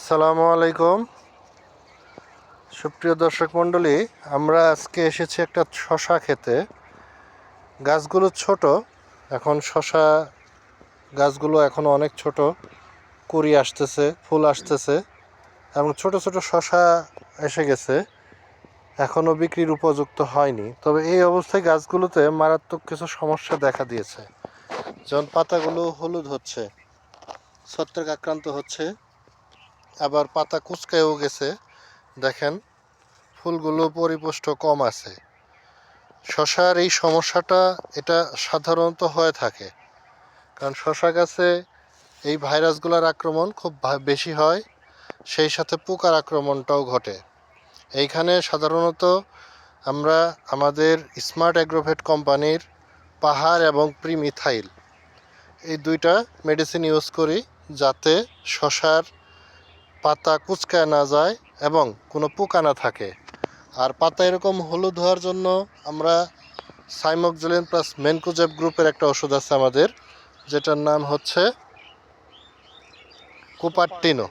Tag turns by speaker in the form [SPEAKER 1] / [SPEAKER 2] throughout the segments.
[SPEAKER 1] সালামু আলাইকুম। সুপ্রিয় দর্শক মণ্ডলী, আমরা আজকে এসেছি একটা শশা খেতে। গাছগুলো ছোট, এখন শশা গাছগুলো এখনও অনেক ছোট, কুঁড়ি আসতেছে, ফুল আসতেছে এবং ছোট ছোট শশা এসে গেছে, এখনও বিক্রির উপযুক্ত হয়নি। তবে এই অবস্থায় গাছগুলোতে মারাত্মক কিছু সমস্যা দেখা দিয়েছে, যেমন পাতাগুলো হলুদ হচ্ছে, ছত্রাক আক্রান্ত হচ্ছে, আবার পাতা কুঁচকায়ও গেছে। দেখেন, ফুলগুলো পরিপুষ্ট কম আছে। শশার এই সমস্যাটা এটা সাধারণত হয়ে থাকে, কারণ শশা গাছে এই ভাইরাসগুলোর আক্রমণ খুব বেশি হয়, সেই সাথে পোকার আক্রমণটাও ঘটে। এইখানে সাধারণত আমরা আমাদের স্মার্ট অ্যাগ্রোভেট কোম্পানির পাহাড় এবং প্রিমিথাইল এই দুইটা মেডিসিন ইউজ করি, যাতে শশার পাতা কুঁচকায় না যায় এবং কোনো পোকা না থাকে। আর পাতা এরকম হলুদ হওয়ার জন্য আমরা সাইমোক্সিলিন প্লাস মেনকোজেব গ্রুপের একটা ওষুধ আছে আমাদের, যেটার নাম হচ্ছে কুপারটিনো।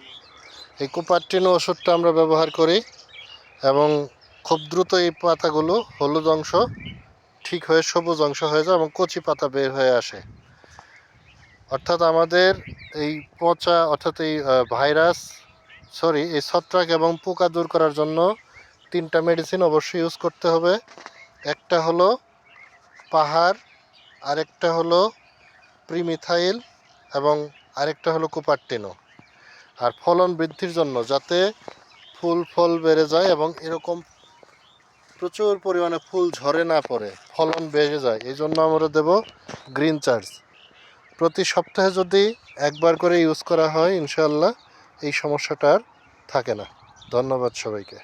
[SPEAKER 1] এই কুপারটিনো ওষুধটা আমরা ব্যবহার করি এবং খুব দ্রুত এই পাতাগুলো হলুদ অংশ ঠিক হয়ে সবুজ অংশ হয়ে যায় এবং কচি পাতা বের হয়ে আসে। অর্থাৎ আমাদের এই পচা এই এই ছত্রাক এবং পোকা দূর করার জন্য তিনটা মেডিসিন অবশ্যই ইউজ করতে হবে। একটা হলো পাহাড়, আরেকটা হলো প্রিমিথাইল এবং আরেকটা হলো কুপারটিনো। আর ফলন বৃদ্ধির জন্য, যাতে ফল বেড়ে যায় এবং এরকম প্রচুর পরিমাণে ফুল ঝরে না পড়ে, ফলন বেড়ে যায়, এই জন্য আমরা দেব গ্রিন চার্জ। প্রতি সপ্তাহে যদি একবার করে ইউজ করা হয়, ইনশাআল্লাহ এই সমস্যাটা আর থাকে না। ধন্যবাদ সবাইকে।